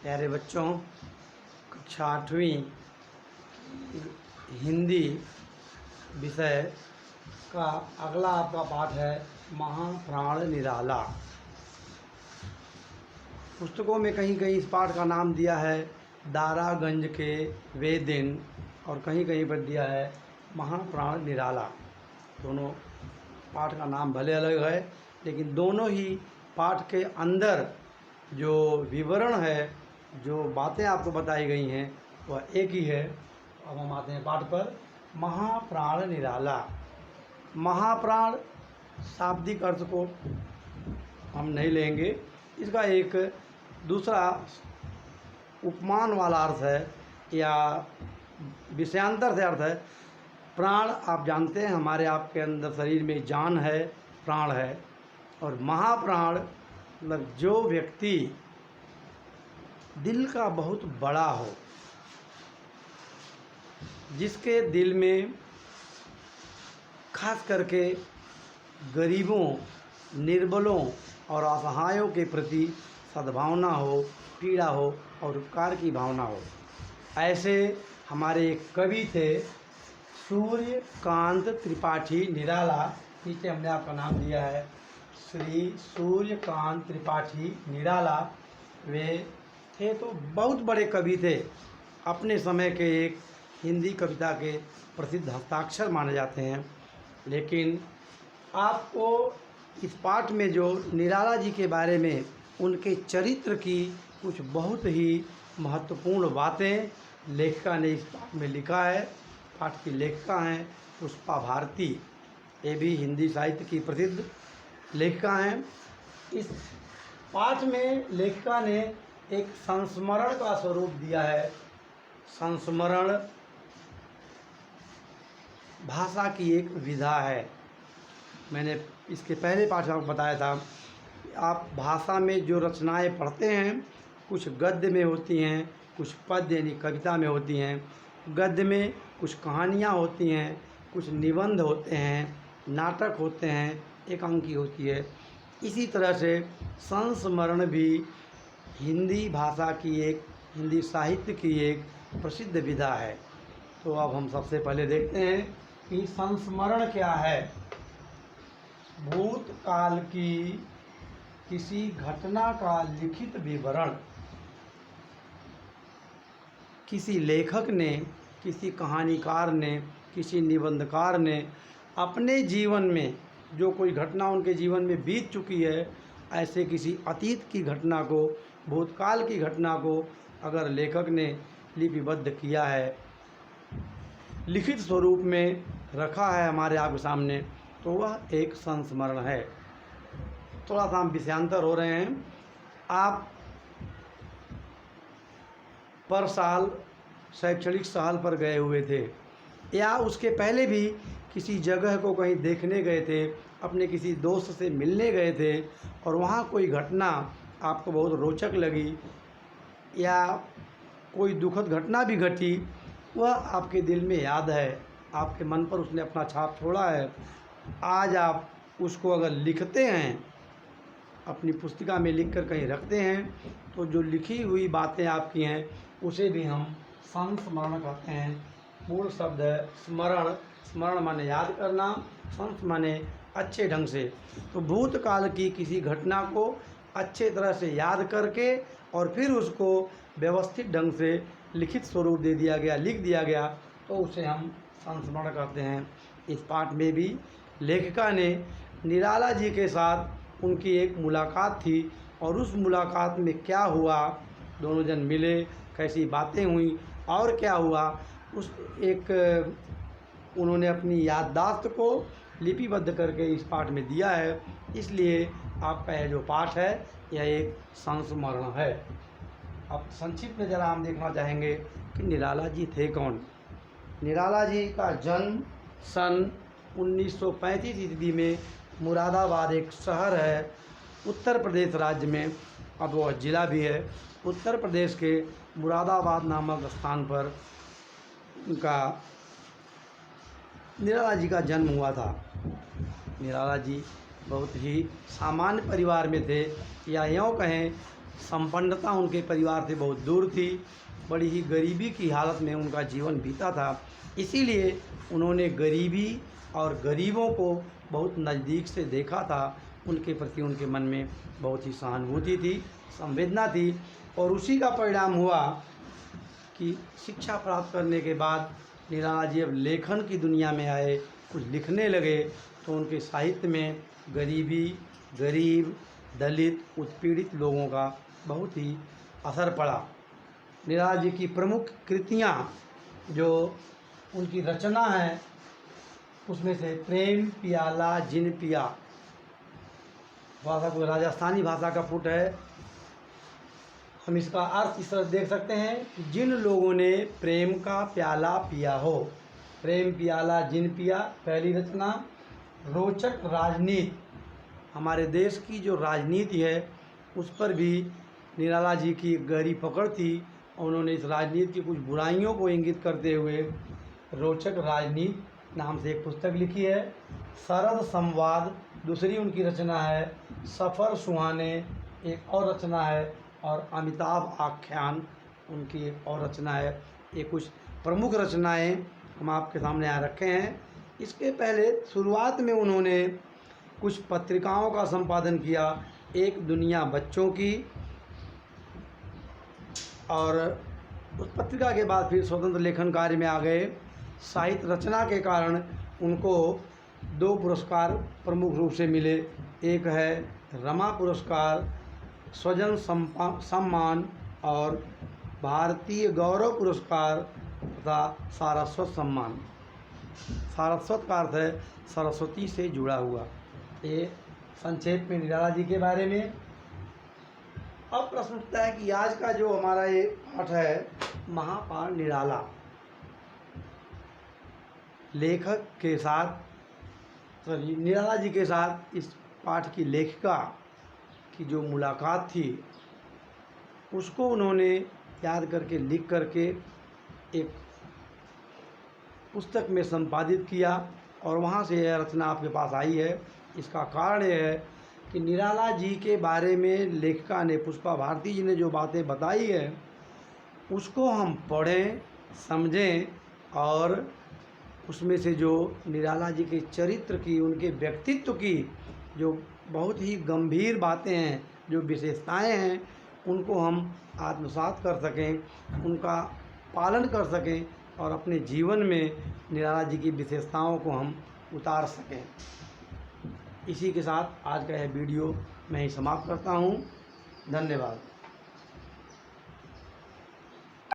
प्यारे बच्चों, कक्षा 8वीं हिंदी विषय का अगला आपका पाठ है महाप्राण निराला। पुस्तकों में कहीं कहीं इस पाठ का नाम दिया है दारागंज के वे दिन और कहीं कहीं पर दिया है महाप्राण निराला। दोनों पाठ का नाम भले अलग है, लेकिन दोनों ही पाठ के अंदर जो विवरण है, जो बातें आपको बताई गई हैं, वह एक ही है। अब हम आते हैं पाठ पर। महाप्राण निराला। महाप्राण शाब्दिक अर्थ को हम नहीं लेंगे, इसका एक दूसरा उपमान वाला अर्थ है या विषयांतर से अर्थ है। प्राण आप जानते हैं, हमारे आपके अंदर शरीर में जान है, प्राण है। और महाप्राण मतलब जो व्यक्ति दिल का बहुत बड़ा हो, जिसके दिल में खास करके गरीबों, निर्बलों और असहायों के प्रति सद्भावना हो, पीड़ा हो और उपकार की भावना हो। ऐसे हमारे एक कवि थे सूर्यकांत त्रिपाठी निराला। नीचे हमने आपका नाम दिया है, श्री सूर्यकांत त्रिपाठी निराला। वे थे तो बहुत बड़े कवि थे, अपने समय के एक हिंदी कविता के प्रसिद्ध हस्ताक्षर माने जाते हैं। लेकिन आपको इस पाठ में जो निराला जी के बारे में उनके चरित्र की कुछ बहुत ही महत्वपूर्ण बातें लेखिका ने इस पाठ में लिखा है। पाठ की लेखिका हैं पुष्पा भारती, ये भी हिंदी साहित्य की प्रसिद्ध लेखिका हैं। इस पाठ में लेखिका ने एक संस्मरण का स्वरूप दिया है। संस्मरण भाषा की एक विधा है। मैंने इसके पहले पाठ में आपको बताया था कि आप भाषा में जो रचनाएं पढ़ते हैं, कुछ गद्य में होती हैं, कुछ पद्य यानी कविता में होती हैं। गद्य में कुछ कहानियाँ होती हैं, कुछ निबंध होते हैं, नाटक होते हैं, एकांकी होती है। इसी तरह से संस्मरण भी हिंदी भाषा की एक, हिंदी साहित्य की एक प्रसिद्ध विधा है। तो अब हम सबसे पहले देखते हैं कि संस्मरण क्या है। भूतकाल की किसी घटना का लिखित विवरण। किसी लेखक ने, किसी कहानीकार ने, किसी निबंधकार ने अपने जीवन में जो कोई घटना उनके जीवन में बीत चुकी है, ऐसे किसी अतीत की घटना को, भूतकाल की घटना को अगर लेखक ने लिपिबद्ध किया है, लिखित स्वरूप में रखा है हमारे आपके सामने, तो वह एक संस्मरण है। थोड़ा सा हम विषयांतर हो रहे हैं। आप पर साल शैक्षणिक साल पर गए हुए थे या उसके पहले भी किसी जगह को कहीं देखने गए थे, अपने किसी दोस्त से मिलने गए थे और वहाँ कोई घटना आपको बहुत रोचक लगी या कोई दुखद घटना भी घटी, वह आपके दिल में याद है, आपके मन पर उसने अपना छाप छोड़ा है। आज आप उसको अगर लिखते हैं, अपनी पुस्तिका में लिखकर कहीं रखते हैं, तो जो लिखी हुई बातें आपकी हैं उसे भी हम संस्मरण कहते हैं। मूल शब्द है स्मरण। स्मरण माने याद करना, संस माने अच्छे ढंग से। तो भूतकाल की किसी घटना को अच्छे तरह से याद करके और फिर उसको व्यवस्थित ढंग से लिखित स्वरूप दे दिया गया, लिख दिया गया, तो उसे हम संस्मरण कहते हैं। इस पाठ में भी लेखिका ने निराला जी के साथ उनकी एक मुलाकात थी और उस मुलाकात में क्या हुआ, दोनों जन मिले, कैसी बातें हुई और क्या हुआ, उस एक उन्होंने अपनी याददाश्त को लिपिबद्ध करके इस पाठ में दिया है। इसलिए आपका यह जो पाठ है यह एक संस्मरण है। अब संक्षिप्त में ज़रा हम देखना चाहेंगे कि निराला जी थे कौन। निराला जी का जन्म सन 1935 ईस्वी में मुरादाबाद एक शहर है उत्तर प्रदेश राज्य में, अब वह ज़िला भी है। उत्तर प्रदेश के मुरादाबाद नामक स्थान पर उनका निराला जी का जन्म हुआ था। निराला जी बहुत ही सामान्य परिवार में थे, या यूँ कहें संपन्नता उनके परिवार से बहुत दूर थी। बड़ी ही गरीबी की हालत में उनका जीवन बीता था। इसीलिए उन्होंने गरीबी और गरीबों को बहुत नज़दीक से देखा था। उनके प्रति उनके मन में बहुत ही सहानुभूति थी, संवेदना थी, और उसी का परिणाम हुआ कि शिक्षा प्राप्त करने के बाद निराला जी अब लेखन की दुनिया में आए, कुछ लिखने लगे, तो उनके साहित्य में गरीबी, गरीब, दलित, उत्पीड़ित लोगों का बहुत ही असर पड़ा। निराला जी की प्रमुख कृतियाँ जो उनकी रचना है, उसमें से प्रेम प्याला जिन पिया, भाषा को राजस्थानी भाषा का पुट है। हम इसका अर्थ इस तरह देख सकते हैं कि जिन लोगों ने प्रेम का प्याला पिया हो। प्रेम प्याला जिन पिया पहली रचना। रोचक राजनीति, हमारे देश की जो राजनीति है उस पर भी निराला जी की गहरी पकड़ थी, और उन्होंने इस राजनीति की कुछ बुराइयों को इंगित करते हुए रोचक राजनीति नाम से एक पुस्तक लिखी है। सरद संवाद दूसरी उनकी रचना है। सफ़र सुहाने एक और रचना है, और अमिताभ आख्यान उनकी एक और रचना है। ये कुछ प्रमुख रचनाएं हम आपके सामने यहाँ रखे हैं। इसके पहले शुरुआत में उन्होंने कुछ पत्रिकाओं का संपादन किया, एक दुनिया बच्चों की, और उस पत्रिका के बाद फिर स्वतंत्र लेखन कार्य में आ गए। साहित्य रचना के कारण उनको 2 पुरस्कार प्रमुख रूप से मिले। एक है रमा पुरस्कार, स्वजन सम्मान, और भारतीय गौरव पुरस्कार तथा सारस्वत सम्मान। सारस्वत का अर्थ है सरस्वती से जुड़ा हुआ। ये संक्षेप में निराला जी के बारे में। अब प्रश्न उठता है कि आज का जो हमारा ये पाठ है, महापाठ निराला, लेखक के साथ निराला जी के साथ इस पाठ की लेखिका की जो मुलाकात थी, उसको उन्होंने याद करके लिख करके एक पुस्तक में संपादित किया, और वहाँ से यह रचना आपके पास आई है। इसका कारण यह है कि निराला जी के बारे में लेखिका ने, पुष्पा भारती जी ने जो बातें बताई है, उसको हम पढ़ें, समझें, और उसमें से जो निराला जी के चरित्र की, उनके व्यक्तित्व की जो बहुत ही गंभीर बातें हैं, जो विशेषताएं हैं, उनको हम आत्मसात कर सकें, उनका पालन कर सकें, और अपने जीवन में निराला जी की विशेषताओं को हम उतार सकें। इसी के साथ आज का यह वीडियो मैं ही समाप्त करता हूँ। धन्यवाद।